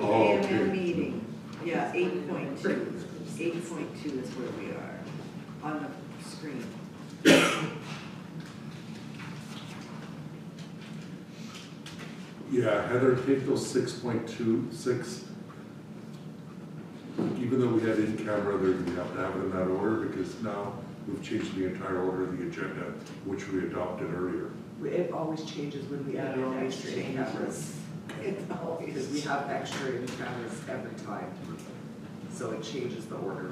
AMM meeting, yeah, 8.2. 8.2 is where we are on the screen. Yeah, Heather, take those 6.26. Even though we had in camera, we have to have it in that order because now we've changed the entire order of the agenda, which we adopted earlier. It always changes when we add on extra in cameras. It's always. Because we have extra in cameras every time. So it changes the order.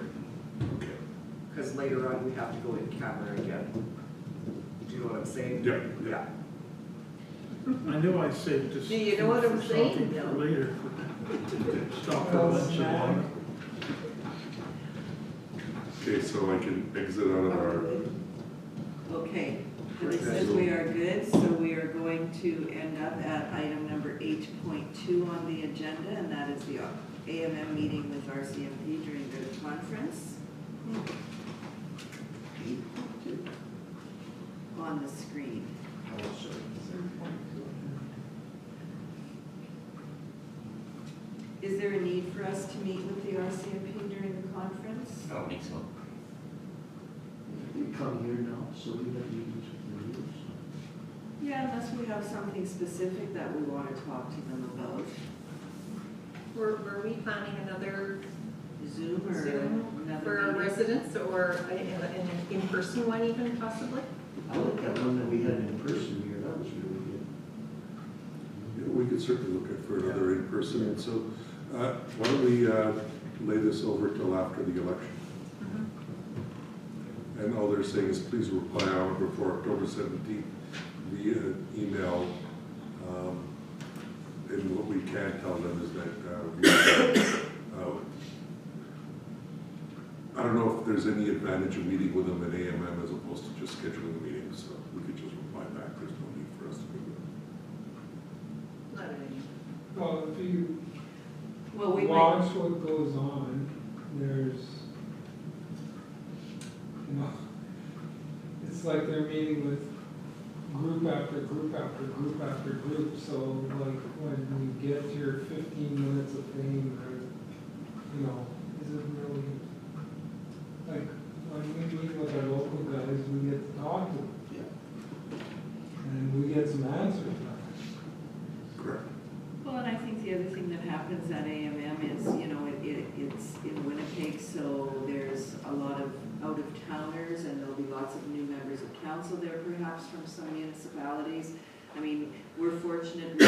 Okay. Because later on, we have to go in camera again. Do you know what I'm saying? Yeah, yeah. I knew I saved this. Do you know what I'm for saying, something Bill? for later. Stop for lunch and all. Okay, so I can exit out of our, Okay, and it says we are good, so we are going to end up at item number 8.2 on the agenda, and that is the AMM meeting with RCMP during the conference. 8.2 on the screen. Is there a need for us to meet with the RCMP during the conference? I don't think so. We come here now, so we don't need to use. Yeah, unless we have something specific that we want to talk to them about. Were we planning another Zoom or Zoom another for our meeting? residents or an in-person one even possibly? I like that one that we had in person here, that was really good. yeah, we could certainly look at for another in-person. And so why don't we lay this over till after the election? And all they're saying is please reply out before October 17th via email. And what we can tell them is that I don't know if there's any advantage of meeting with them at AMM as opposed to just scheduling a meeting, so we could just reply back. There's no need for us to do that. Not any. Well, if you Well, we might, watch what goes on, there's, you know, it's like they're meeting with group after group after group after group, so like when we get to your 15 minutes of fame, or, you know, is it really, like, when we meet with our local guys, we get to talk to them, Yeah. and we get some answers back. Correct. well, and I think the other thing that happens at AMM is, you know, it's in Winnipeg, so there's a lot of out-of-towners, and there'll be lots of new members of council there perhaps from some municipalities. I mean, we're fortunate we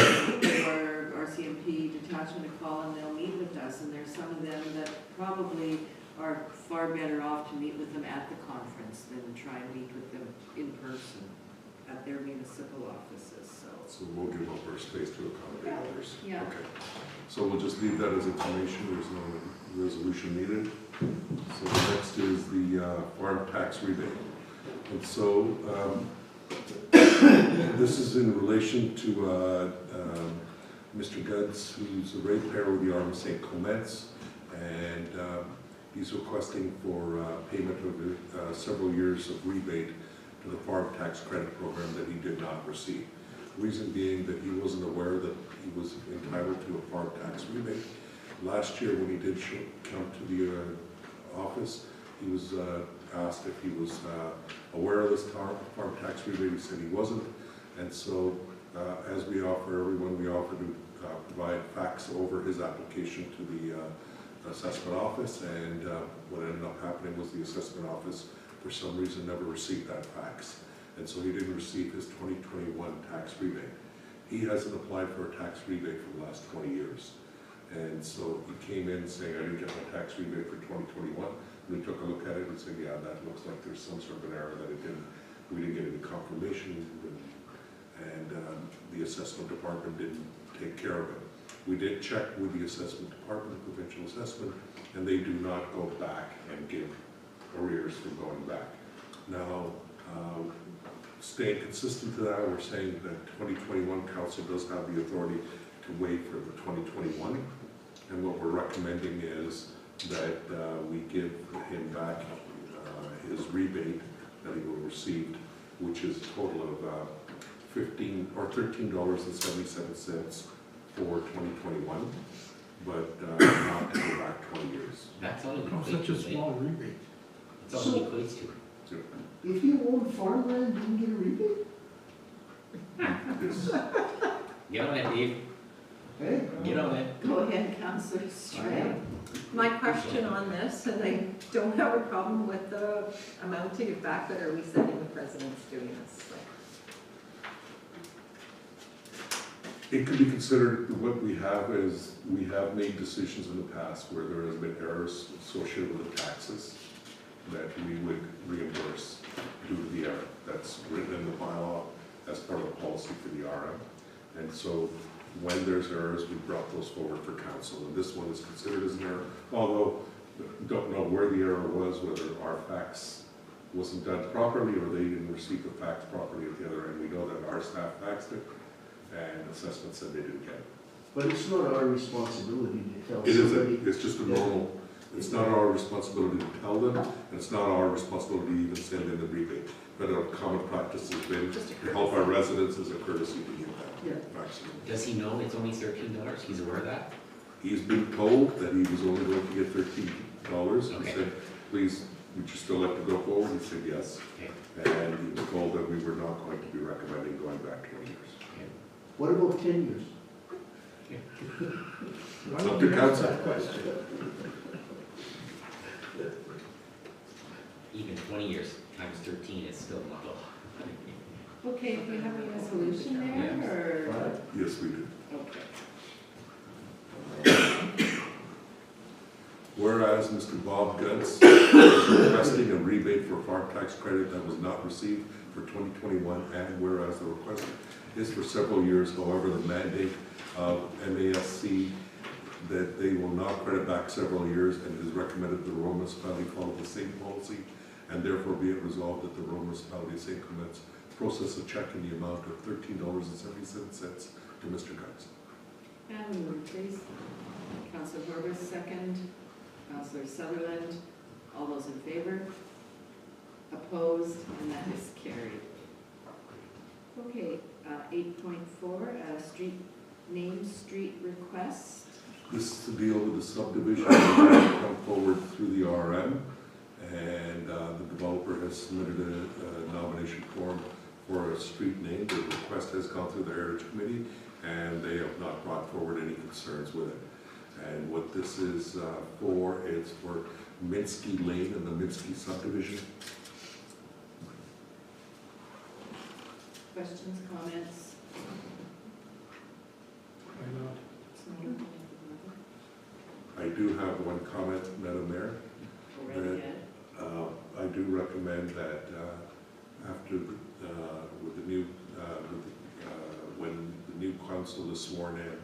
give our RCMP detachment a call and they'll meet with us, and there's some of them that probably are far better off to meet with them at the conference than try and meet with them in person at their municipal offices, so. So we'll give up our space to accommodate others. Yeah. Okay. So we'll just leave that as information. There's no resolution needed. So the next is the farm tax rebate. And so this is in relation to Mr. Guds, who's a ratepayer with the Arm of St. Clements, and he's requesting for payment of several years of rebate to the farm tax credit program that he did not receive. Reason being that he wasn't aware that he was entitled to a farm tax rebate. Last year, when he did come to the office, he was asked if he was aware of this farm tax rebate. He said he wasn't, and so as we offer everyone, we offer to provide fax over his application to the assessment office, and what ended up happening was the assessment office, for some reason, never received that fax. And so he didn't receive his 2021 tax rebate. He hasn't applied for a tax rebate for the last 20 years. And so he came in saying, I didn't get my tax rebate for 2021. And we took a look at it and said, yeah, that looks like there's some sort of an error that we didn't get any confirmation. And the assessment department didn't take care of it. We did check with the assessment department, provincial assessment, and they do not go back and give arrears for going back. Now, staying consistent to that, we're saying that 2021 council does have the authority to waive for the 2021, and what we're recommending is that we give him back his rebate that he will receive, which is a total of $13.77 for 2021, but not to go back 20 years. That's all it Oh, equates such a to, eh? small rebate. That's all it equates to. If you own farmland, you can get a rebate? Yes. Get on it, Dave. Hey? Get on it. Go ahead, Councillor Stray. My question on this, and I don't have a problem with the amount to give back, but are we sending the president's doing this? Like, It could be considered, what we have is, we have made decisions in the past where there has been errors associated with the taxes that we would reimburse due to the error. That's written in the bylaw as part of the policy for the RM. And so when there's errors, we brought those forward for council. And this one is considered as an error, although don't know where the error was, whether our fax wasn't done properly or they didn't receive the fax properly at the other end. We know that our staff faxed it and assessment said they didn't get it. But it's not our responsibility to tell It somebody. isn't, it's just a normal, it's not our responsibility to tell them, and it's not our responsibility to even send in the rebate. But a common practice has been Just a to help our residents as a courtesy to give Yeah. that vaccine. Does he know it's only $13? He's aware of that? He's been told that he was only going to get $13. He Okay. said, please, would you still like to go forward? He said yes. Okay. And he was told that we were not going to be recommending going back 20 years. What about 10 years? Why Up don't to you ask council. that question? Even 20 years times 13 is still not a lot. Okay, do you have a resolution there, or? Yes, we do. Okay. Whereas Mr. Bob Guntz is requesting a rebate for farm tax credit that was not received for 2021, and whereas the request is for several years, however, the mandate of MASC that they will not credit back several years, and it is recommended the Rural Municipality follow the same policy, and therefore be it resolved that the Rural Municipality of St. Clements process a check in the amount of $13.77 to Mr. Guntz. And we move, please. Councillor Horbus, second. Councillor Sutherland, all those in favor? Opposed, and that is carried. Okay, 8.4, street request. This is to deal with the subdivision that come forward through the RM, and the developer has submitted a nomination form for a street name. The request has gone through the Heritage Committee, and they have not brought forward any concerns with it. And what this is for, it's for Minsky Lane and the Minsky subdivision. Questions, comments? Why not? It's not open at I do have one comment, Madam Mayor. the moment. Already yet? I do recommend that after, with the new, when the new council is sworn in,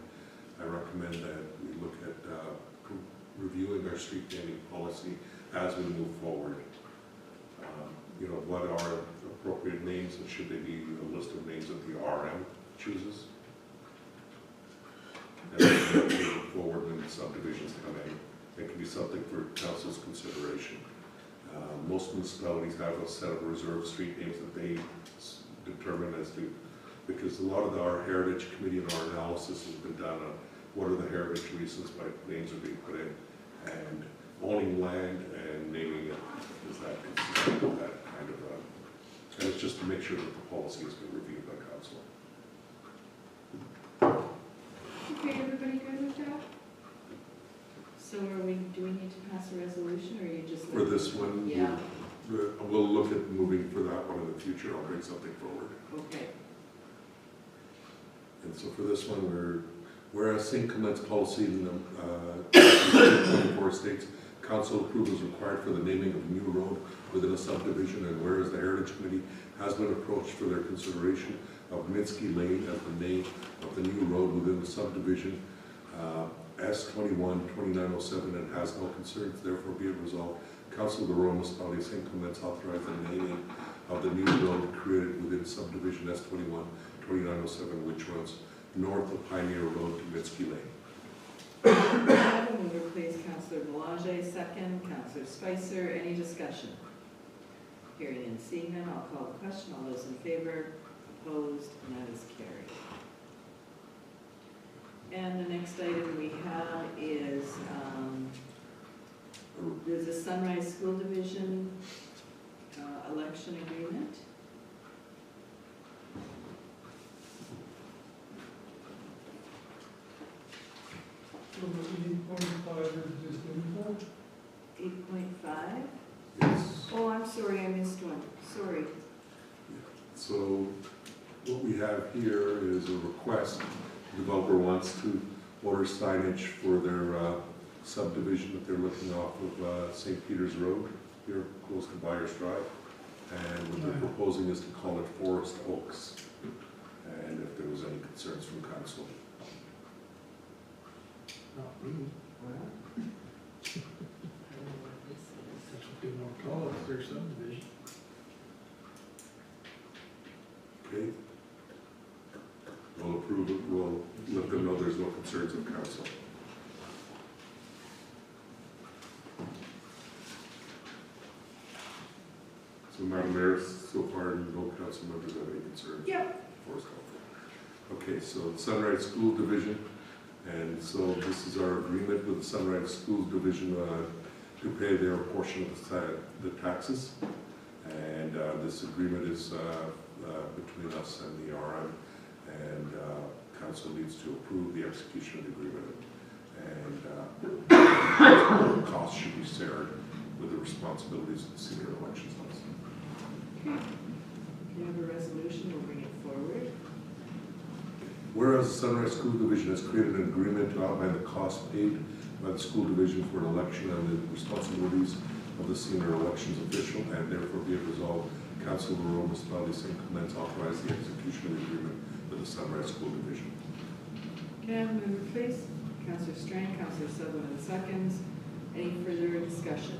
I recommend that we look at reviewing our street naming policy as we move forward. You know, what are appropriate names, and should they be a list of names that the RM chooses? And then moving forward when subdivisions come in, it can be something for council's consideration. Most municipalities have a set of reserved street names that they determine as to, because a lot of our Heritage Committee and our analysis has been done on what are the heritage reasons why names are being put in, and owning land and naming it is that kind of, and it's just to make sure that the policy has been reviewed by council. Okay, everybody good with that? So do we need to pass a resolution, or are you just? For this one, Yeah, we'll look at moving for that one in the future. I'll bring something forward. okay. And so for this one, whereas St. Clements policy in the 24 states, council approval is required for the naming of a new road within a subdivision, and whereas the Heritage Committee has been approached for their consideration of Minsky Lane as the name of the new road within the subdivision, S21-2907, and has no concerns, therefore be it resolved, Council of the Rural Municipality of St. Clements authorize the naming of the new road created within subdivision S21-2907, which runs north of Pioneer Road to Minsky Lane. Mover, please, Councillor Boulanger, second. Councillor Spicer, any discussion? Hearing and seeing none, I'll call the question. All those in favor? Opposed? And that is carried. And the next item we have is Sunrise School Division election agreement. So the 8.5 is just info? 8.5. Yes. Oh, I'm sorry, I missed one. Sorry. So what we have here is a request. The developer wants to order signage for their subdivision that they're looking off of St. Peter's Road, here close to Byers Drive. And what they're proposing is to call it Forest Oaks. And if there was any concerns from council. Not me. That's what they want to call it, their subdivision. Okay? We'll approve it, we'll let them know there's no concerns of council. So Madam Mayor, so far no council members have any concerns? Yep. Forest Oak. Okay, so Sunrise School Division, and so this is our agreement with the Sunrise School Division to pay their portion of the taxes. And this agreement is between us and the RM, and council needs to approve the execution of the agreement. And the costs should be shared with the responsibilities of the senior elections office. Okay. We have a resolution, we'll bring it forward. Whereas the Sunrise School Division has created an agreement to outline the costs paid by the school division for an election and the responsibilities of the senior elections official, and therefore be it resolved, Council of the Rural Municipality of St. Clements authorize the execution of the agreement with the Sunrise School Division. Can I have a mover, please? Councillor Strang, Councillor Sutherland seconds. Any further discussion?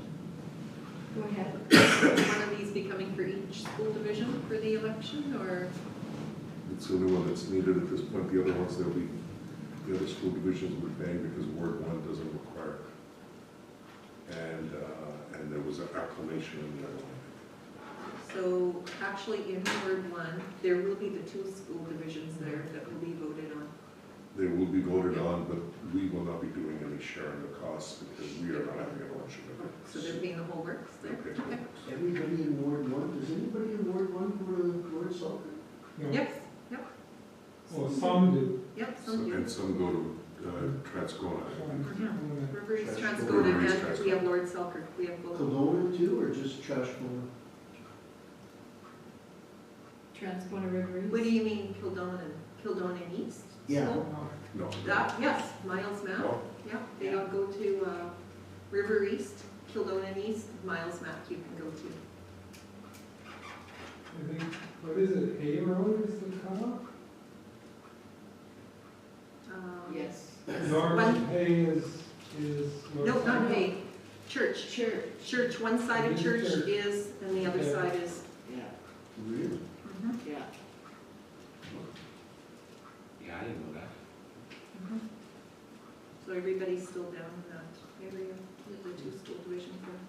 Go ahead. One of these be coming for each school division for the election, or? It's the only one that's needed at this point. The other ones, there'll be, the other school divisions would pay because Ward 1 doesn't require it. And there was an acclamation in the other one. So actually in Ward 1, there will be the two school divisions there that will be voted on. They will be voted on, but we will not be doing any sharing the costs because we are not having an election. So they're being the whole works there? Okay. Okay. Everybody in Ward 1, does anybody in Ward 1 go to Lord Salter? No. Yes, Well, some do. yep, So, some do. and some go to Transcona. River East Trash Transcona, River East and we have Lord Selkirk, we have both. Kelowna too, or just Trashcona? Transcona River East. What do you mean Kildonan? Kildonan East? Yeah. School? No. That, yes, Miles Map, No. yeah, they all go to, River East, Kildonan East, Miles Map you can go to. I think, what is it, Hay Road is the cutoff? Yes. North One- Hay is. No, not Hay, Church. Sure. Church, one side of It is church church. is, and the other Okay. side is. Yeah, Really? yeah. Yeah, I didn't know that. So everybody's still down in that area, with the two school divisions there.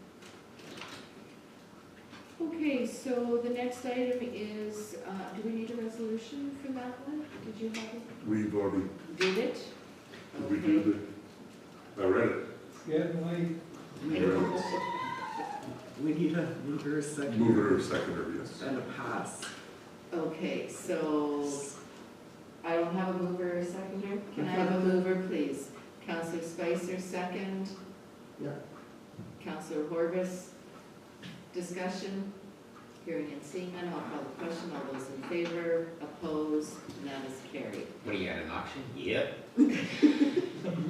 Okay, so the next item is, do we need a resolution for that one? Did you have it? We've already, Did it? we do the, I read it. It's getting late. We need a mover, a second. Mover or seconder, yes. And a pass. Okay, so I don't have a mover or seconder. Can I have a mover, please? Councillor Spicer, second. Yeah. Councillor Horvis, discussion. Hearing and seeing none, I'll call the question. All those in favor, opposed, and that is carried. What, you at an auction? Yep.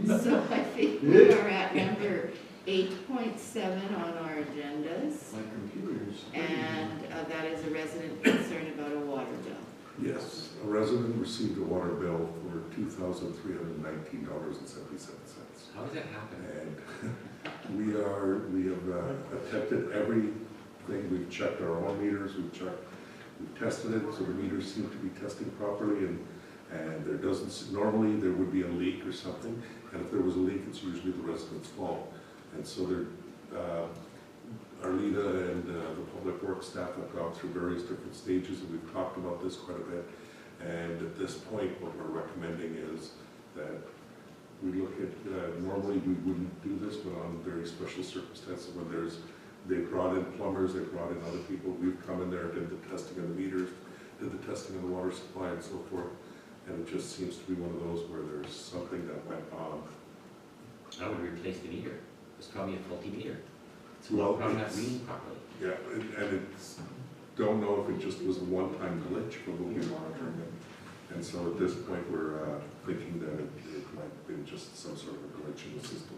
So I think we are at number 8.7 on our agendas. My computer's. And that is a resident concern about a water bill. Yes, a resident received a water bill for $2,319.77. How does that happen? And we have attempted everything. We've checked our own meters, we've tested it, so the meters seem to be testing properly, and there doesn't, normally there would be a leak or something, and if there was a leak, it's usually the resident's fault. And so Arlita and the public works staff have gone through various different stages, and we've talked about this quite a bit. And at this point, what we're recommending is that we look at, normally we wouldn't do this, but on very special circumstances when they brought in plumbers, they brought in other people, we've come in there, did the testing of the meters, did the testing of the water supply and so forth, and it just seems to be one of those where there's something that went on. I would replace the meter. It's probably a faulty meter. It's Well, probably not it's- reading properly. Yeah, and it's, don't know if it just was a one-time glitch for when we were monitoring it. And so at this point, we're thinking that it might have been just some sort of a glitch in the system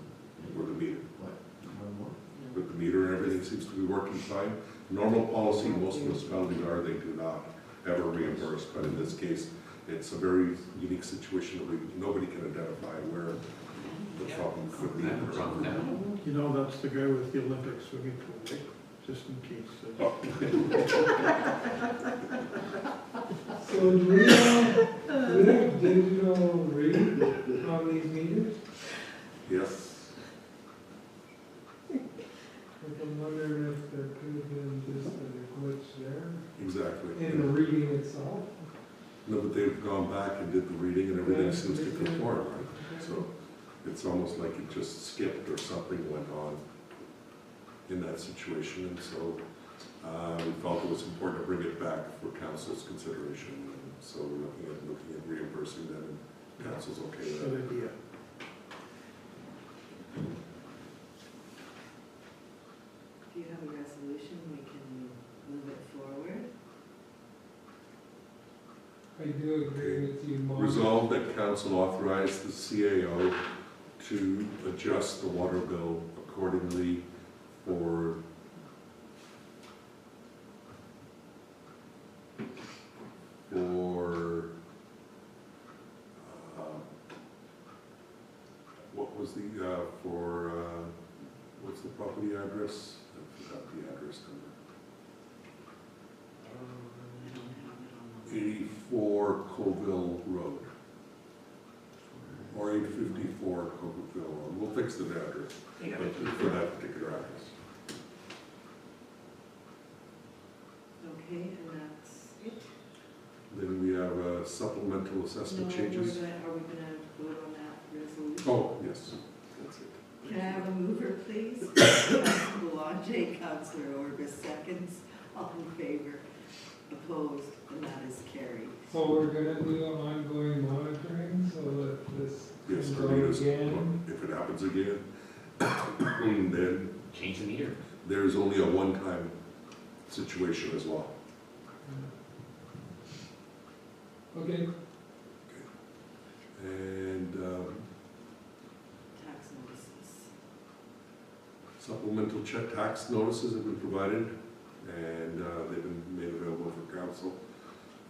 or the meter. One more? But the meter and everything seems to be working fine. Normal policy, most municipalities are, they do not ever reimburse, but in this case, it's a very unique situation that nobody can identify where the problem could be. I have a problem with that. You know, that's the guy with the Olympic swimming pool, right? Just in case. So do we have digital read on these meters? Yes, Like, I'm wondering if there could have been just a glitch there exactly. in the reading itself. No, but they've gone back and did the reading and everything seems to conform, right? So it's almost like it just skipped or something went on in that situation. And so we felt it was important to bring it back for council's consideration. And so we're looking at reimbursing them, and council's okay with that. Good idea. If you have a resolution, we can move it forward. I do agree with you, Mark. Resolved that council authorize the CAO to adjust the water bill accordingly for what was the, what's the property address? I forgot the address number. I don't have it on 84 Colville Road. Or 854 Colville Road. We'll fix the address, but for that particular address. the, okay, and that's it? Then we have supplemental assessment changes. Are we gonna vote on that resolution? Oh, yes, that's it. Can I have a mover, please? Councilor Boulanger, Councilor Orbis seconds, all in favor, opposed, and that is carried. So we're gonna do ongoing monitoring so that this Yes, can our go meters, again. if it happens again, then Change the meter. there's only a one-time situation as well. Okay, And Tax notices. supplemental check tax notices have been provided, and they've been made available for council.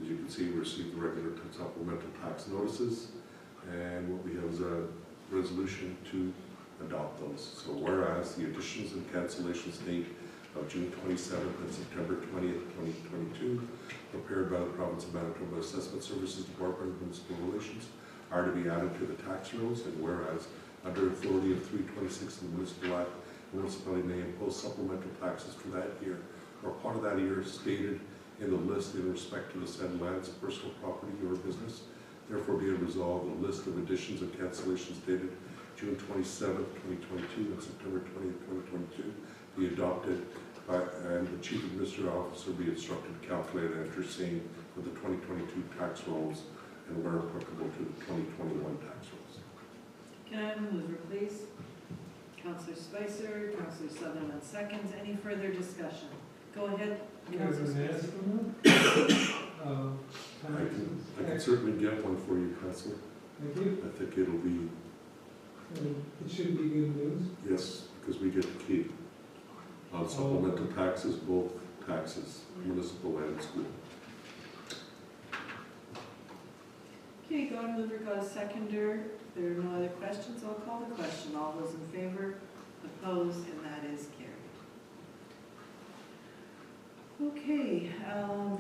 As you can see, we received the regular supplemental tax notices, and what we have is a resolution to adopt those. So whereas the additions and cancellations date of June 27th and September 20th, 2022, prepared by the Province of Manitoba Assessment Services Department of Municipal Relations, are to be added to the tax rolls, and whereas under authority of 326 of the Municipal Act, the municipality may impose supplemental taxes for that year or part of that year stated in the list in respect to the said lands, personal property, or business. Therefore be it resolved, the list of additions and cancellations dated June 27th, 2022 and September 20th, 2022 be adopted by, and the Chief Administrative Officer be instructed to calculate and enter same for the 2022 tax rolls and where applicable to the 2021 tax rolls. Can I have a mover, please? Councilor Spicer, Councilor Sutherland seconds, any further discussion? Go ahead, we have Councilor an Spicer. estimate of I can taxes. certainly get one for you, Councilor. Thank you. I think it'll be, It should be good news. yes, because we get to keep on supplemental taxes, both taxes, municipal and school. Okay, got a mover, got a seconder. If there are no other questions, I'll call the question. All those in favor, opposed, and that is carried. Okay,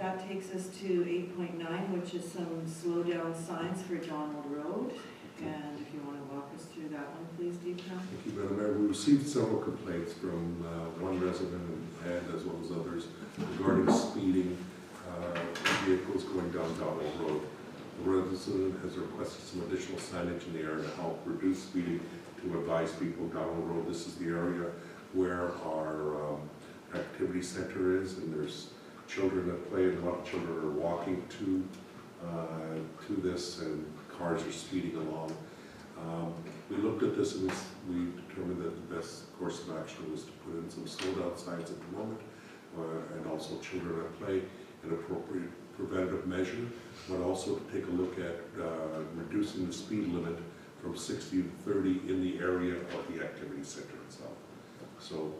that takes us to 8.9, which is some slow down signs for Donald Road. And if you want to walk us through that one, please, Deepak. Thank you, Madam Mayor. We received several complaints from one resident and as well as others regarding speeding vehicles going down Donald Road. The resident has requested some additional signage in the area to help reduce speeding, to advise people down the road. This is the area where our activity center is, and there's children that play, and a lot of children are walking to this, and cars are speeding along. We looked at this, and we determined that the best course of action was to put in some slow-down signs at the moment, and also children at play, an appropriate preventative measure, but also to take a look at reducing the speed limit from 60 to 30 in the area of the activity center itself. So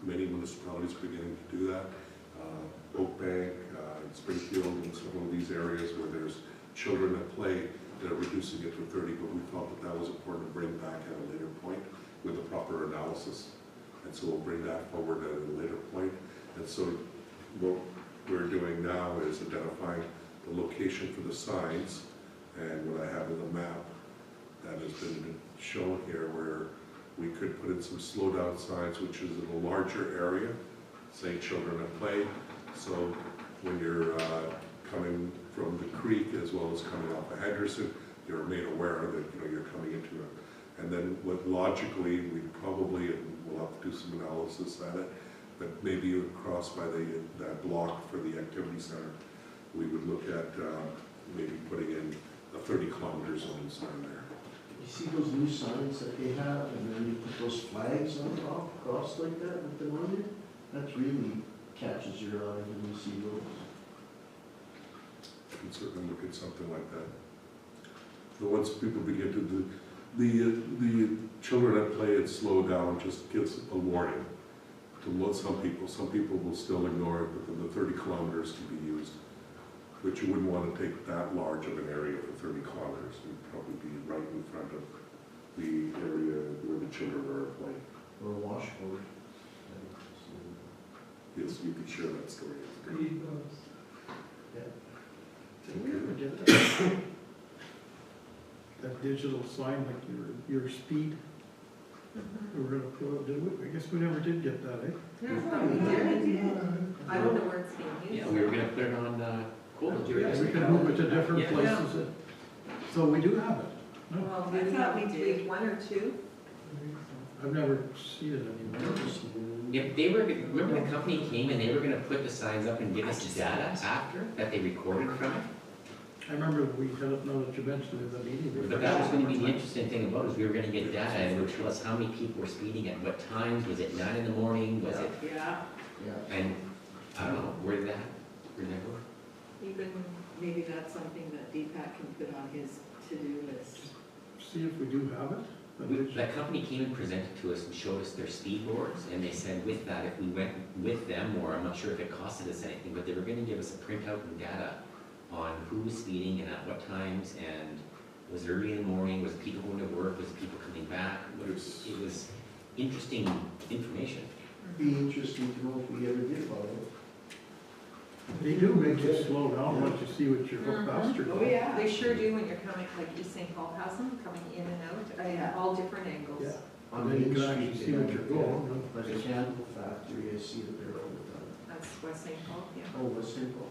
many municipalities are beginning to do that. Oakbank, Springfield, and several of these areas where there's children at play, they're reducing it to 30, but we thought that that was important to bring back at a later point with a proper analysis. And so we'll bring that forward at a later point. And so what we're doing now is identifying the location for the signs, and what I have in the map that has been shown here, where we could put in some slow down signs, which is in a larger area, say children at play. So when you're coming from the creek as well as coming off of Henderson, you're made aware that you're coming into it. And then what logically, we probably, and we'll have to do some analysis at it, but maybe you would cross by that block for the activity center. We would look at maybe putting in a 30-kilometer zone sign there. You see those new signs that they have, and then you put those flags on top, across like that with the on it? That really catches your eye when you see those. You can certainly look at something like that. But once people begin to, the children at play and slow down just gives a warning to some people. Some people will still ignore it, but then the 30 kilometers can be used. But you wouldn't want to take that large of an area for 30 kilometers. You'd probably be right in front of the area where the children are playing. Or a washboard. Yes, you could share that story. Speed bumps. Did we ever get that digital sign, like your speed? We were gonna put up, did we? I guess we never did get that, eh? Yeah, I thought we did. I don't know where it's being used. Yeah, we were gonna put it on Golden Jury. We can move it to different Yeah. places. So we do have it. No, Well, I we thought we have did. one or two. I've never seen it anymore. Yeah, they were, remember the company came and they were gonna put the signs up and give us data after, that they recorded from it? I remember we had it, now that you mentioned it, the meeting. But that was gonna be the interesting thing about it, is we were gonna get data and it would tell us how many people were speeding at what times, was it 9 in the morning, was it, Yeah, Yeah. and, I don't know, where did that go? Even, maybe that's something that Deepak can put on his to-do list. See if we do have it. That company came and presented to us and showed us their speed boards, and they said with that, if we went with them, or I'm not sure if it costed us anything, but they were gonna give us a printout and data on who was speeding and at what times, and was it early in the morning, was it people going to work, was it people coming back? It was interesting information. Be interesting to know if we ever did follow it. They do make you slow down once you see what you're hooked faster. Oh, yeah. they sure do when you're coming, like East St. Paul has them, coming in and out, Yeah. all different angles. Yeah. On And then you Main can actually Street, see they what have you're it, going. yeah. Like a candle factory, I see it there all the time. That's West St. Paul, yeah. Oh, West St. Paul.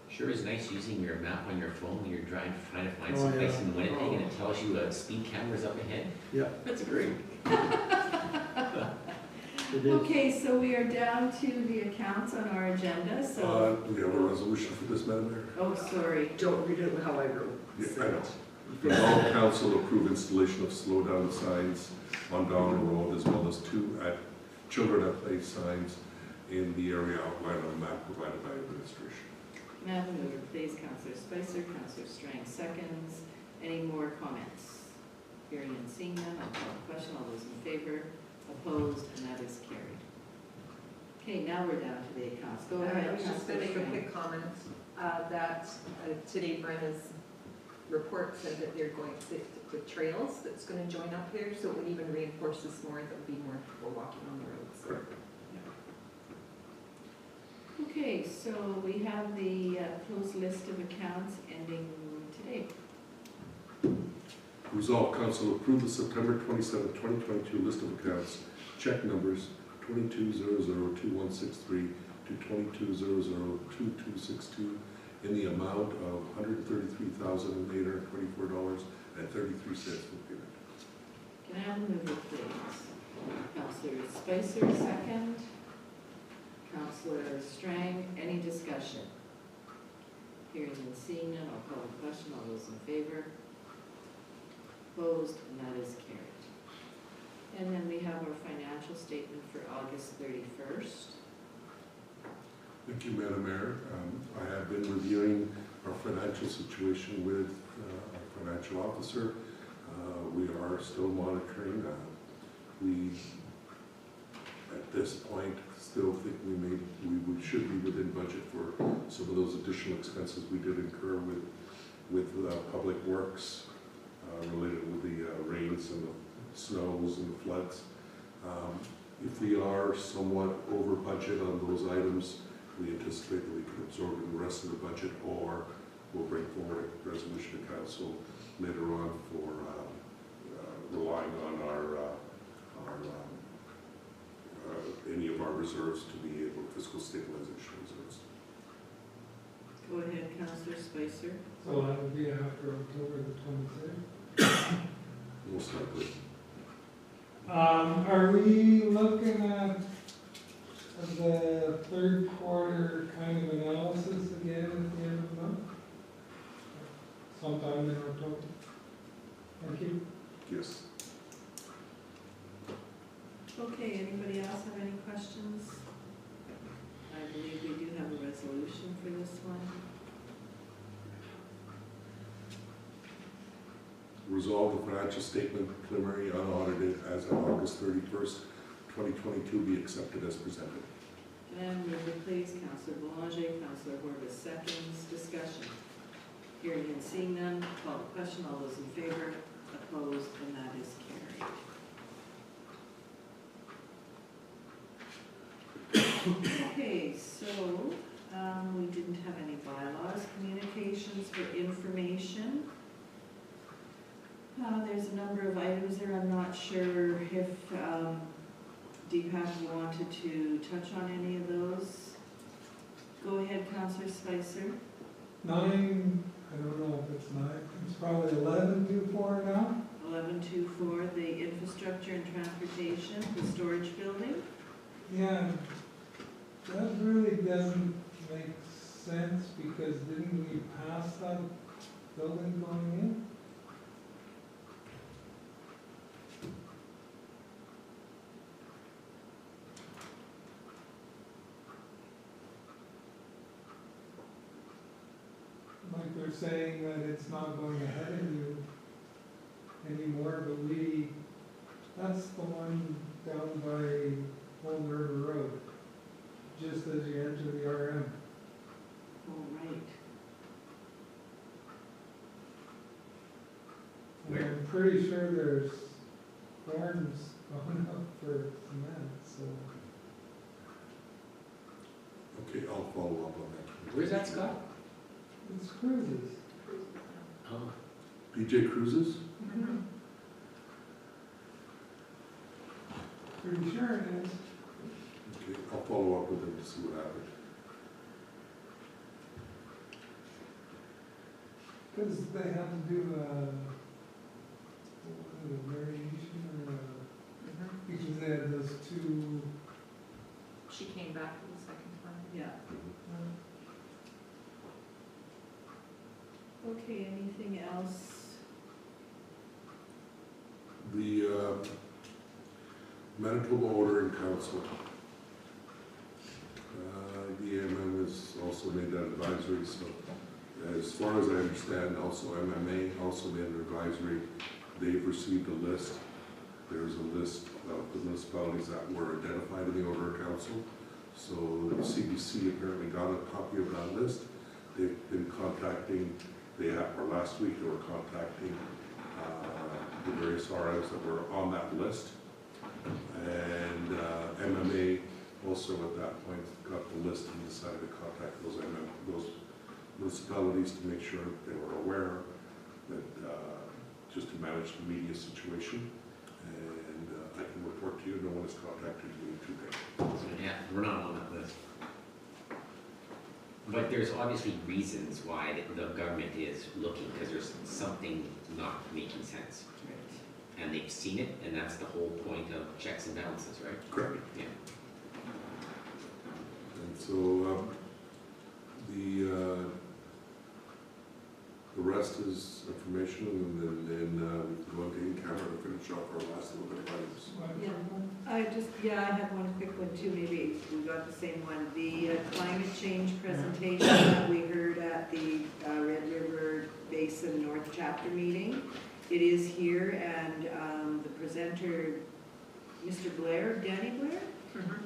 Sure is nice using your map on your phone when you're trying to find Oh, some place yeah. in Winnipeg and it tells you speed cameras up ahead. Yeah. That's great. It is. Okay, so we are down to the accounts on our agenda, so, Do we have a resolution for this, Madam Mayor? oh, sorry. Don't read it how I wrote. Yeah, I know. Resolve council approve installation of slow down signs on Donald Road, as well as 2 children at play signs in the area outlined on the map provided by administration. Madam Mover, please, Councillor Spicer, Councillor Strang seconds. Any more comments? Hearing and seeing none, I'll call the question. All those in favor, opposed, and that is carried. Okay, now we're down to the accounts. Go ahead, I was just gonna make a Councillor Strang. quick comment, that today Brenna's report said that they're going, the trails that's gonna join up here, so it would even reinforce this more, there'll be more people walking on the roads. Correct. Okay, so we have the closed list of accounts ending today. Resolve council approve the September 27, 2022 list of accounts, check numbers 22002163 to 22002262, in the amount of $133,824.33 for payment. Can I have a mover, please? Counselor Spicer, second. Counselor Strang, any discussion? Hearing and seeing none, I'll call the question. All those in favor? Opposed, and that is carried. And then we have our financial statement for August 31st. Thank you, Madam Mayor. I have been reviewing our financial situation with our financial officer. We are still monitoring. We, at this point, still think we should be within budget for some of those additional expenses we did incur with public works related with the rains and the snows and the floods. If we are somewhat over budget on those items, we anticipate that we can absorb in the rest of the budget, or we'll bring forward a resolution to council later on for relying on any of our reserves to be able, fiscal stabilization reserves. Go ahead, Counselor Spicer. So that would be after October the 26th. Most likely. Are we looking at the third quarter kind of analysis again at the end of the month? Sometime in October? Thank you. Yes. Okay, anybody else have any questions? I believe we do have a resolution for this one. Resolve the financial statement preliminary unaudited as of August 31st, 2022 be accepted as presented. And mover, please. Counselor Boulanger, Counselor Horvis, seconds. Discussion. Hearing and seeing none, call the question. All those in favor? Opposed? And that is carried. Okay, so we didn't have any bylaws. Communications for information. There's a number of items there. I'm not sure if Deepak wanted to touch on any of those. Go ahead, Counselor Spicer. 9, I don't know if it's 9, it's probably 11-4 now. 1124, the infrastructure and transportation, the storage building. Yeah, that really doesn't make sense because didn't we pass that building going in? Like they're saying that it's not going ahead of you anymore, but that's the one down by Old River Road, just as you enter the RM. Oh, right. And I'm pretty sure there's forms going up for cement, so. Okay, I'll follow up on that. Where's that, Scott? It's cruises. Oh, PJ Cruises? Pretty sure it is. Okay, I'll follow up with them to see what happened. Because they have to do a variation or because they had those two. She came back for the second time. Yeah. Okay, anything else? The Manitoba Ordering Council. The AMM has also made that advisory, so as far as I understand, also MMA also made an advisory. They've received a list. There's a list of the municipalities that were identified in the Order Council. So the CBC apparently got a copy of that list. They've been contacting, or last week they were contacting the various RMs that were on that list. And MMA also at that point got the list and decided to contact those municipalities to make sure that they were aware that, just to manage the media situation. And I can report to you, no one has contacted me today. yeah, we're not on that list. But there's obviously reasons why the government is looking, because there's something not making sense. And they've seen it, and that's the whole point of checks and balances, right? Correct. Yeah. And so, the rest is informational, and then we can go into in-camera to finish off our last little bit of items. I have one quick one too, maybe we got the same one. The climate change presentation that we heard at the Red River Basin North Chapter meeting. It is here, and the presenter, Mr. Blair, Danny Blair,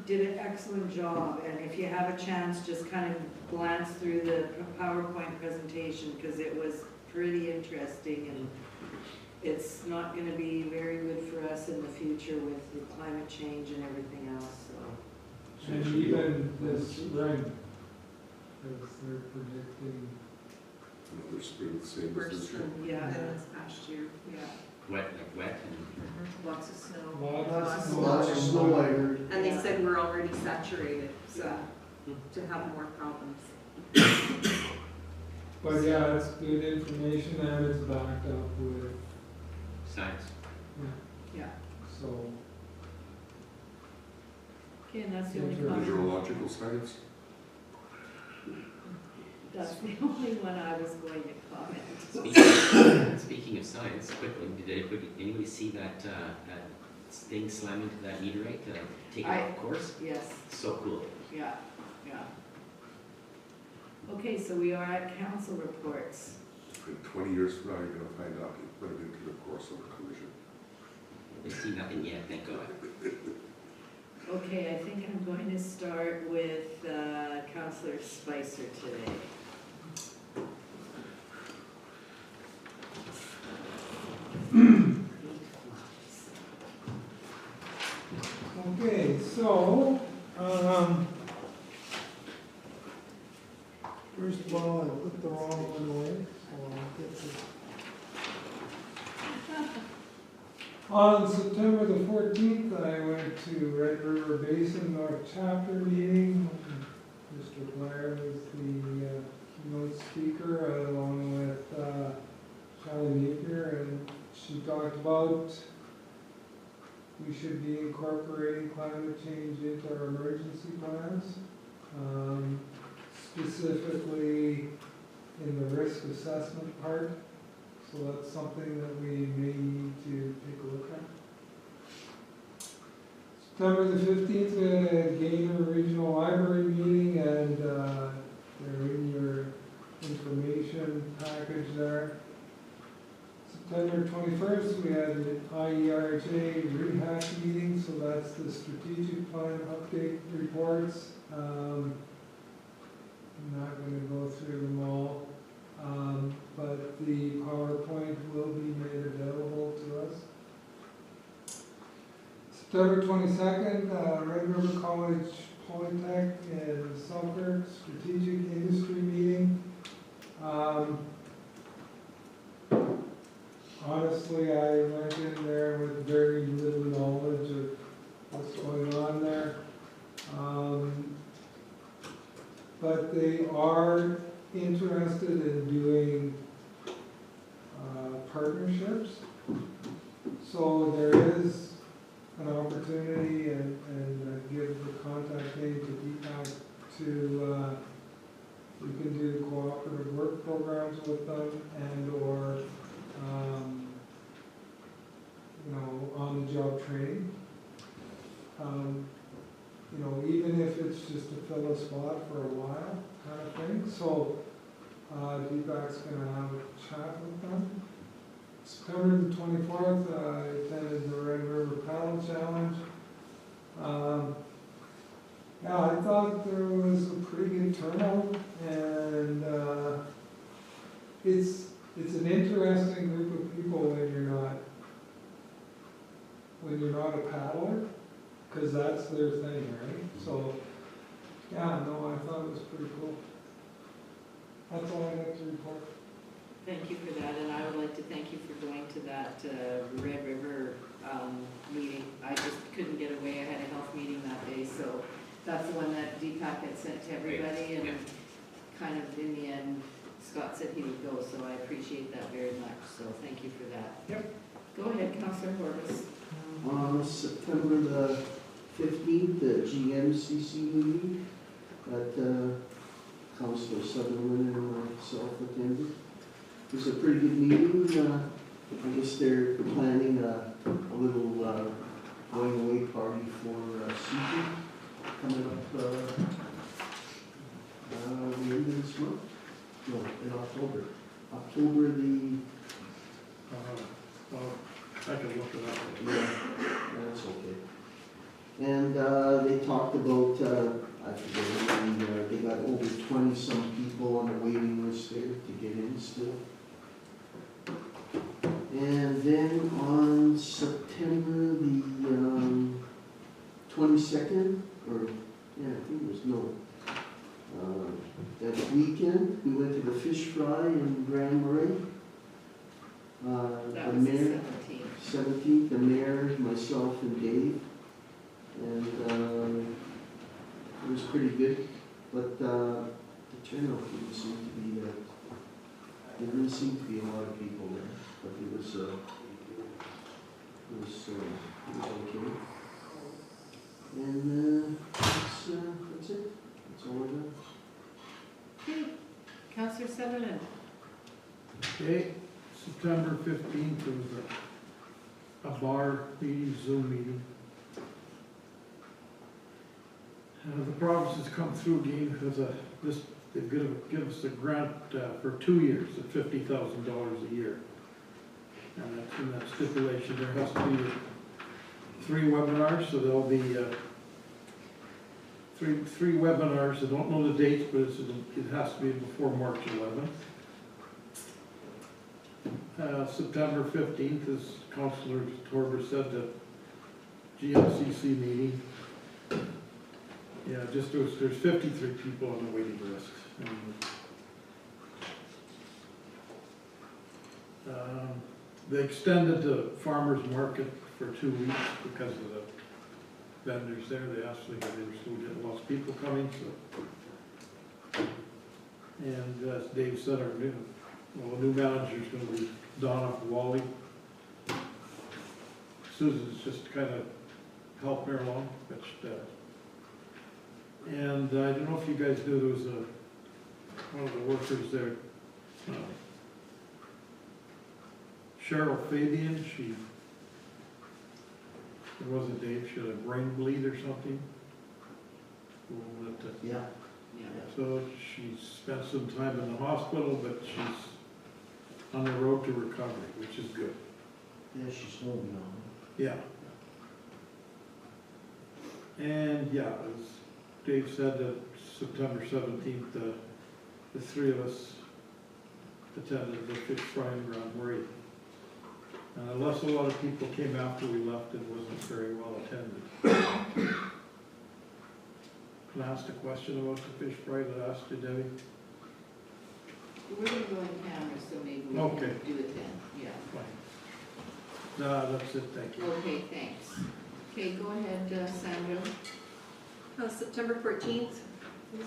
did an excellent job. And if you have a chance, just kind of glance through the PowerPoint presentation, because it was pretty interesting, and it's not going to be very good for us in the future with the climate change and everything else, so. And even this spring, because they're predicting, Another spring, the same as Worse this year. than Yeah. this past year. Yeah, Wet, like wet, and Lots of snow. lots of Lots of snow, I heard. And they said we're already saturated, so yeah. to have more problems. but yeah, it's good information and it's backed up with, science. Yeah. so. Okay, and that's the only Sure. comment. Meteorological science? That's the only one I was going to comment. Speaking of science, quickly, did anybody see that, that thing slam into that meteorite, take it off course? Yes, So cool. yeah, yeah. Okay, so we are at council reports. In 20 years from now, you're gonna find out it went into the course of a collision. They see nothing yet, thank God. Okay, I think I'm going to start with Councillor Spicer today. Okay, so, first of all, I put the wrong one away, so I'll get this. On September the 14th, I went to Red River Basin North Chapter meeting. Mr. Blair was the keynote speaker, along with Shelley Napier, and she talked about we should be incorporating climate change into our emergency plans, specifically in the risk assessment part. So that's something that we may need to take a look at. September the 15th, we had a Gaynor Regional Library meeting, and they're in your information package there. September 21st, we had an IERJ rehash meeting, so that's the strategic plan update reports. I'm not going to go through them all, but the PowerPoint will be made available to us. September 22nd, Red River College Polytech in Selkirk Strategic Industry Meeting. Honestly, I went in there with very little knowledge of what's going on there. But they are interested in doing partnerships. So there is an opportunity, and I give the contact name to Deepak to, we can do cooperative work programs with them, and or on-the-job training. Even if it's just to fill a spot for a while, kind of thing. So Deepak's going to have a chat with them. September the 24th, I attended the Red River Paddle Challenge. Yeah, I thought there was a pretty good turnout, and it's an interesting group of people when you're not a paddler, because that's their thing, right? So, yeah, no, I thought it was pretty cool. That's all I have to report. Thank you for that, and I would like to thank you for going to that Red River meeting. I just couldn't get away. I had a health meeting that day, so that's the one that Deepak had sent to everybody, and Yeah. kind of in the end, Scott said he would go, so I appreciate that very much, so thank you for that. Yep. Go ahead, Councillor Horbus. On September the 15th, the GMCC meeting that Councilor Sutherland and myself attended. It was a pretty good meeting. I guess they're planning a little going away party for Susan coming up the end of this month. No, in October. October the, I can look it up. yeah, that's okay. And they talked about, I forget, they got over 20-some people on the waiting list there to get in still. And then on September the 22nd, or, yeah, I think it was, no, that weekend, we went to the fish fry in Grand Marais. That The was the mayor, 17th. 17th, the mayor, myself, and Dave. And it was pretty good, but the turnout didn't seem to be, there didn't seem to be a lot of people there, but it was okay. And that's it. That's all I got. Okay, Councillor Sutherland. Okay, September 15th, there was a bar meeting, Zoom meeting. The province has come through again because they've given us a grant for 2 years at $50,000 a year. And that's in that stipulation, there has to be 3 webinars, so there'll be three webinars. I don't know the dates, but it has to be before March 11th. September 15th, as Councillor Torber said, the GMCC meeting. Yeah, just there's 53 people on the waiting list. They extended the farmer's market for 2 weeks because of the vendors there. They asked if they were still getting lots of people coming, so. And as Dave said, the new manager's gonna be Donna Wally. Susan's just kind of helping her along, but and I don't know if you guys knew, there was one of the workers there, Cheryl Fabian, it wasn't Dave, she had a brain bleed or something. Yeah. Yeah. So she spent some time in the hospital, but she's on the road to recovery, which is good. Yeah, she's home now. Yeah. And yeah, as Dave said, that September 17th, the 3 of us attended the fish fry in Grand Marais. And unless a lot of people came after we left, it wasn't very well attended. Can I ask a question about the fish fry that I asked you, Debbie? We're gonna go in camera, so maybe we Okay. can do it then, yeah. Fine. No, that's it, thank you. Okay, thanks. Okay, go ahead, Sandra. September 14th, I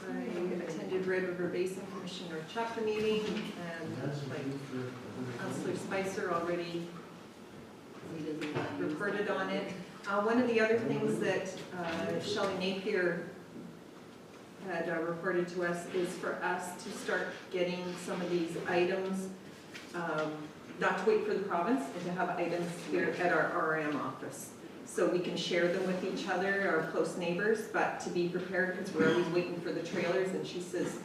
attended Red River Basin Commissioner chapter meeting, and That's like good for. Councillor Spicer already He doesn't want to use reported that. on it. One of the other things that Shelley Napier had reported to us is for us to start getting some of these items, not to wait for the province, and to have items here at our RM office. So we can share them with each other, our close neighbors, but to be prepared, because we're always waiting for the trailers, and she says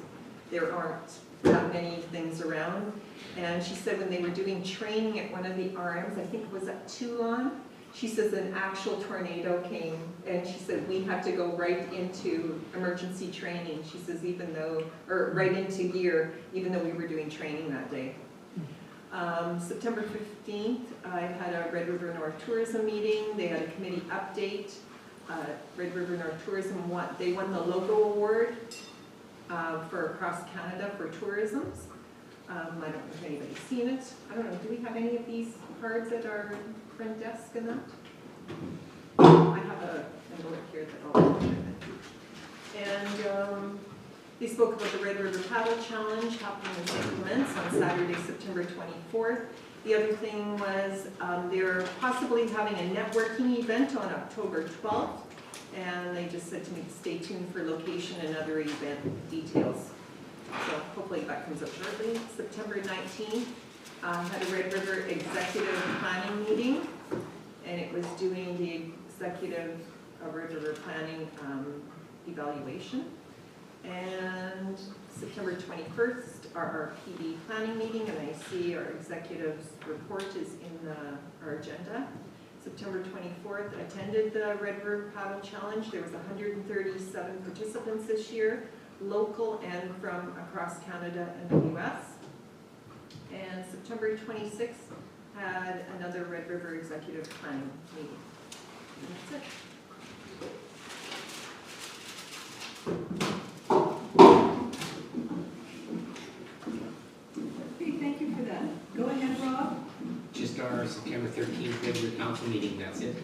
there aren't that many things around. And she said when they were doing training at one of the RMs, I think it was at Toulon, she says an actual tornado came, and she said we had to go right into emergency training. She says right into gear, even though we were doing training that day. September 15th, I had a Red River North Tourism meeting. They had a committee update. Red River North Tourism they won the logo award for across Canada for tourism. I don't know if anybody's seen it. I don't know, do we have any of these cards at our front desk and that? I have a envelope here that I'll. And They spoke about the Red River Paddle Challenge happening in St. Clements on Saturday, September 24th. The other thing was they're possibly having a networking event on October 12th, and they just said to me to stay tuned for location and other event details. So hopefully that comes up shortly. September 19th, had a Red River Executive Planning meeting, and it was doing the Executive Red River Planning evaluation. And September 21st, our PD planning meeting, and I see our executive's report is in our agenda. September 24th, attended the Red River Paddle Challenge. There was 137 participants this year, local and from across Canada and the US. And September 26th, had another Red River Executive Planning meeting. And that's it. Okay, thank you for that. Go ahead, Rob. Just our September 13th regular council meeting, that's it.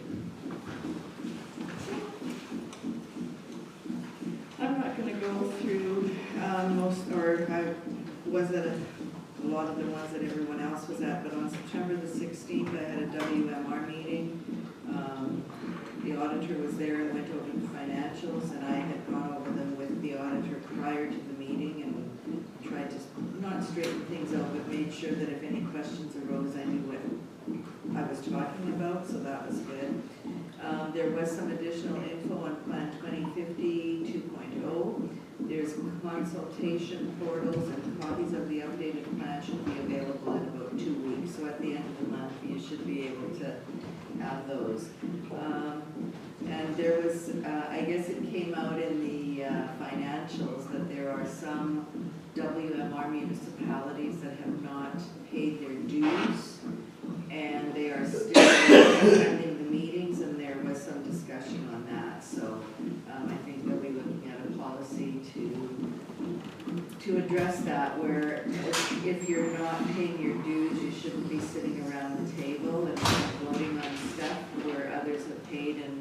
I'm not gonna go through most, or I was at a lot of the ones that everyone else was at, but on September the 16th, I had a WMR meeting. The auditor was there and went over the financials, and I had gone over them with the auditor prior to the meeting and tried to not straighten things out, but made sure that if any questions arose, I knew what I was talking about, so that was good. There was some additional info on Plan 2050 2.0. There's consultation portals, and copies of the updated plan should be available in about 2 weeks. So at the end of the month, you should be able to have those. And there was, I guess it came out in the financials that there are some WMR municipalities that have not paid their dues, and they are still attending the meetings, and there was some discussion on that. So I think they'll be looking at a policy to address that, where if you're not paying your dues, you shouldn't be sitting around the table and voting on stuff where others have paid and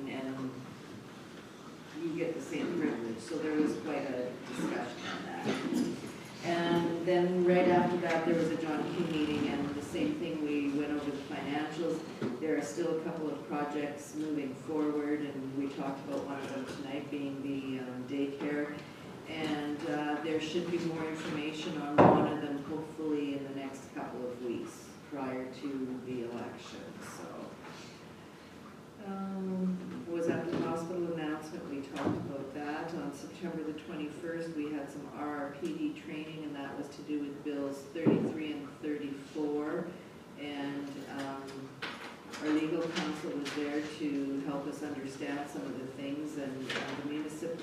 you get the same privilege. So there was quite a discussion on that. And then right after that, there was a John King meeting, and the same thing, we went over the financials. There are still a couple of projects moving forward, and we talked about one of them tonight being the daycare. And there should be more information on one of them hopefully in the next couple of weeks prior to the election. So was at the hospital announcement, we talked about that. On September the 21st, we had some RRPD training, and that was to do with bills 33 and 34. And our legal counsel was there to help us understand some of the things, and the municipal,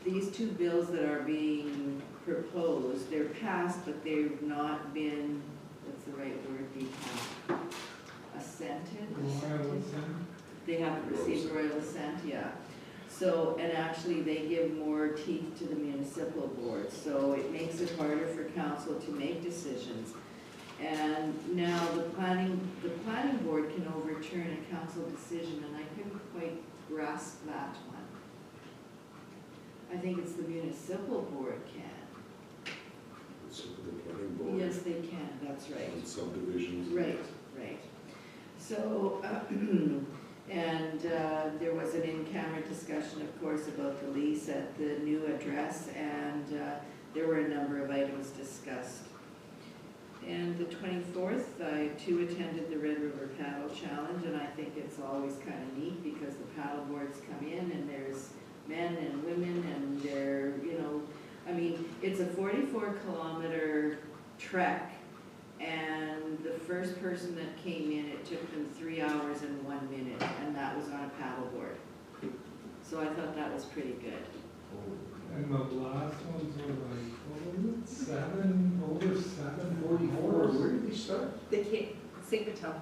these two bills that are being proposed, they're passed, but they've not been, what's the right word, assented? They haven't received royal assent, yeah. So, and actually they give more teeth to the municipal board, so it makes it harder for council to make decisions. And now the planning board can overturn a council decision, and I couldn't quite grasp that one. I think it's the municipal board can. So the planning board. Yes, they can, that's right. On subdivisions. Right, right. So, and there was an in-camera discussion, of course, about the lease at the new address, and there were a number of items discussed. And the 24th, I too attended the Red River Paddle Challenge, and I think it's always kind of neat because the paddle boards come in and there's men and women, and they're, you know, I mean, it's a 44-kilometer trek, and the first person that came in, it took them 3 hours and 1 minute, and that was on a paddleboard. So I thought that was pretty good. And the last ones were like, what was it, over 744? Where did they start? They came, St. Patel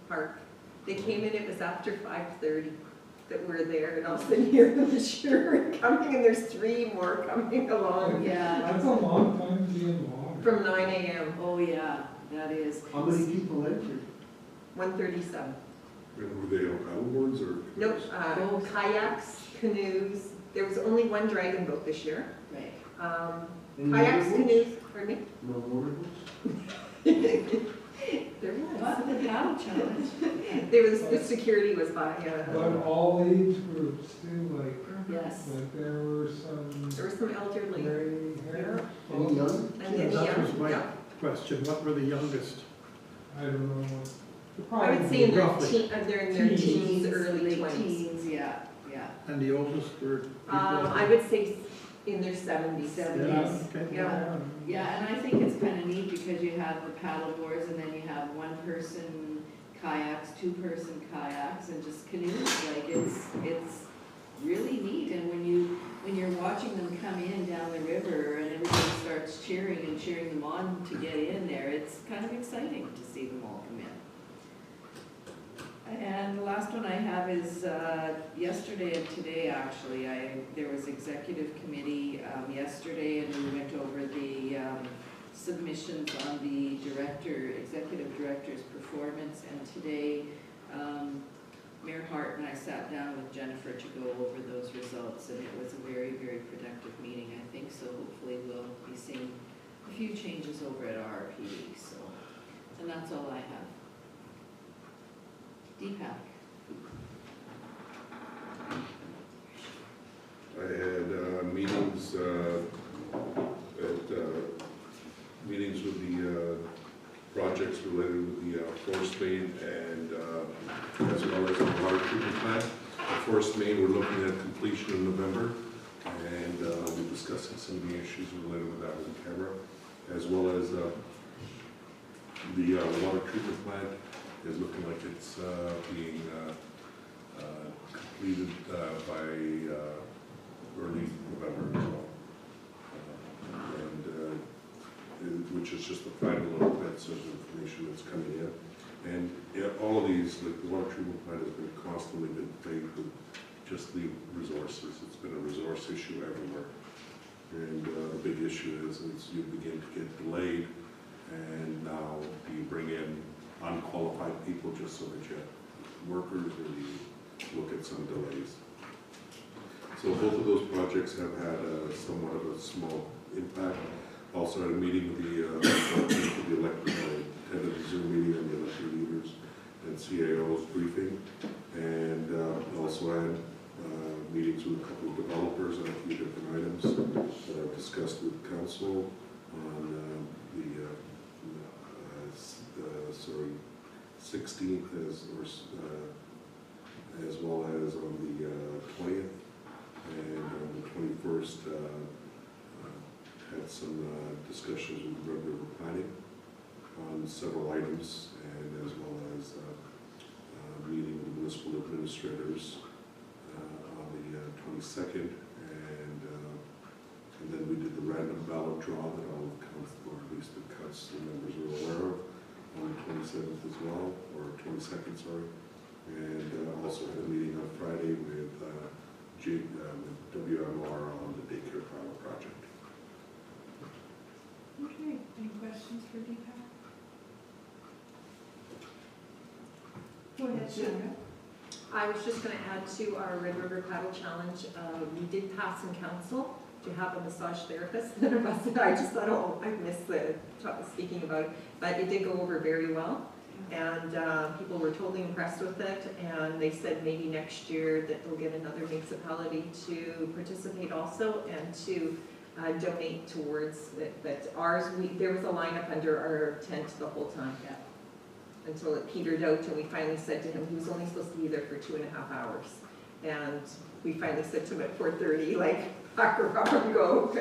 Park. They came in, it was after 5:30 that we're there, and all of a sudden here the machinery coming, and there's 3 more coming along Yeah. That's a long time to be involved. from 9 a.m., Oh, yeah, that is. How many people entered? 1:37. And were they on paddleboards or? Nope, kayaks, canoes, There was only one dragon boat this year. Right. Any Kayaks, motorboats? canoes, pardon me? No motorboats? There was. But the paddle challenge. There was, the security was by, But all age groups too, Yes. like there were some there was some elderly. gray hair. Any young? And then, That was yeah, my yeah. question, what were the youngest? I don't know. I would say in their Roughly. they're in their teens, early late 20s. teens, yeah, yeah. And the oldest were people? I would say in their 70s. Seventies. Okay. Yeah. Yeah, and I think it's kind of neat because you have the paddle boards and then you have one-person kayaks, two-person kayaks, and just canoes. Like, it's really neat. And when you're watching them come in down the river and everybody starts cheering and cheering them on to get in there, it's kind of exciting to see them all come in. And the last one I have is yesterday and today, actually. There was executive committee yesterday, and we went over the submissions on the executive director's performance. And today, Mayor Hart and I sat down with Jennifer to go over those results, and it was a very, very productive meeting, I think. So hopefully we'll be seeing a few changes over at RRPD. So, and that's all I have. Deepak. I had meetings with the projects related with the forest main and as well as the water treatment plant. The forest main, we're looking at completion in November, and we're discussing some of the issues related with that with the camera, as well as the water treatment plant is looking like it's being completed by early November as well. Which is just the final little bits of information that's coming in. And yeah, all of these, like the water treatment plant has been constantly been plagued with just the resources. It's been a resource issue everywhere. And the big issue is you begin to get delayed, and now you bring in unqualified people just so that you have workers, or you look at some delays. So both of those projects have had somewhat of a small impact. Also had a meeting with the elected, attended a Zoom meeting on the elected leaders and CAO's briefing, and also had meetings with a couple of developers on a few different items that I've discussed with council on the 16th as well as on the 20th, and on the 21st had some discussions with Red River Planning on several items, and as well as meeting with municipal administrators on the 22nd, and then we did the random ballot draw that all council, or at least the council members are aware of, on the 27th as well, or 22nd, sorry. And also had a meeting on Friday with WMR on the daycare pilot project. Okay, any questions for Deepak? Go ahead, Sandra. I was just going to add to our Red River Paddle Challenge, we did pass in council to have a massage therapist. I just thought, oh, I missed speaking about it, but it did go over very well. And people were totally impressed with it, and they said maybe next year that they'll get another municipality to participate also and to donate towards it. But ours, there was a lineup under our tent the whole time. Yeah. Until it petered out, and we finally said to him, he was only supposed to be there for 2.5 hours. And we finally said to him at 4:30, like, pack her up and go,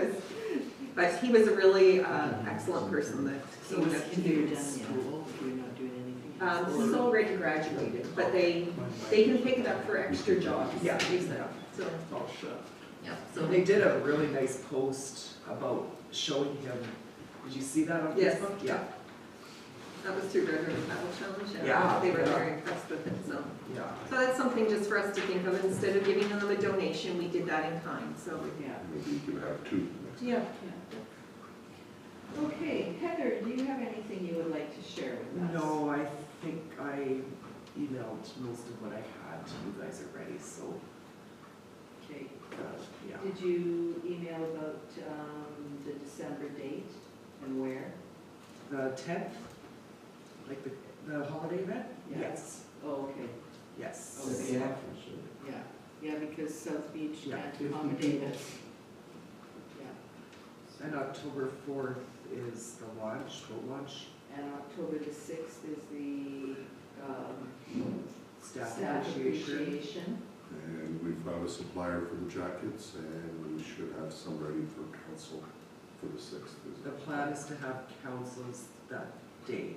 but he was a really excellent person that So came is up to you're do. done school, you're not doing anything? He's already graduated, but they can pick it up for extra jobs. Yeah. They said. So, Oh, shit. yeah. So they did a really nice post about showing him, did you see that on Yes. Facebook? Yeah. That was through Red River Paddle Challenge, and Yeah, they were yeah. very impressed with it, so. Yeah. So that's something just for us to think of, instead of giving them a donation, we did that in kind, so. Yeah. Maybe you can have two next time. Yeah. Yeah. Okay, Heather, do you have anything you would like to share with us? No, I think I emailed most of what I had to you guys already, so, Okay, yeah. did you email about, the December date and where? The 10th, like the holiday event? Yeah. Yes, Oh, okay, yes. Okay. That's the office, right? yeah, because South Beach Yeah, can't 50 accommodate people. us. Yeah. And October 4th is the launch, boat launch, And October the 6th is the staff staff appreciation. appreciation. And we found a supplier for the jackets, and we should have some ready for council for the 6th. The plan is to have councils that day,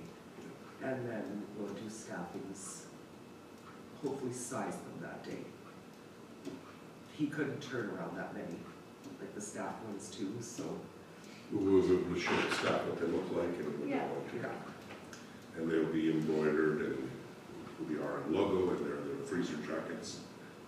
and then we'll do staffings, hopefully size them that day. He couldn't turn around that many, like the staff ones too, so, We'll show the staff what they look like, and Yeah. and they'll be embroidered, and will be our logo, and they're the freezer jackets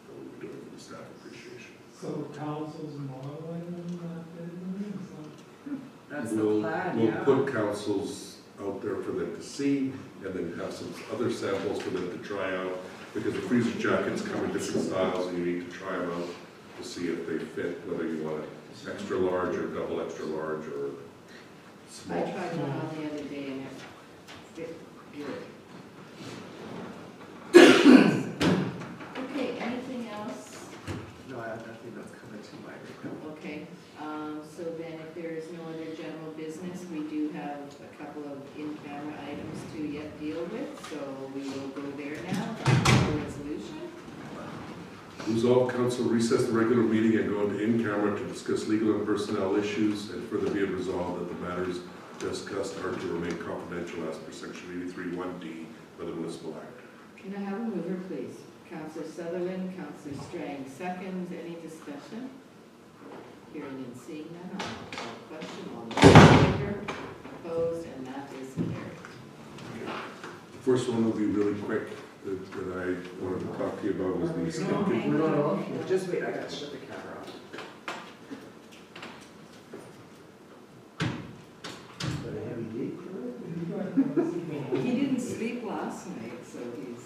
that we'll be doing for the staff appreciation. So council's modeling them that day, so. that's the plan, yeah. We'll put councils out there for them to see, and then have some other samples for them to try out, because the freezer jackets come in different styles, and you need to try them out to see if they fit, whether you want it extra large or double extra large or I small. tried one on the other day and it fit good. Okay, anything else? No, I have nothing that's coming to mind right now. Okay, so then if there is no other general business, we do have a couple of in-camera items to yet deal with, so we will go there now, the resolution. Resolve council recess the regular meeting and go into in-camera to discuss legal and personnel issues, and further be it resolved that the matters discussed are to remain confidential as per section 83(1)(d) of the Municipal Act. Can I have a mover, please? Councillor Sutherland, Councillor Strang, seconds, any discussion? Hearing and seeing none, I'll call the question, all those in favor, opposed, and that is carried. The first one will be really quick, that I wanted to talk to you about was the No, skip. hang We're not on. off yet. Just wait, I gotta shut the camera off. Got a heavy day tonight? He didn't sleep last night, so he's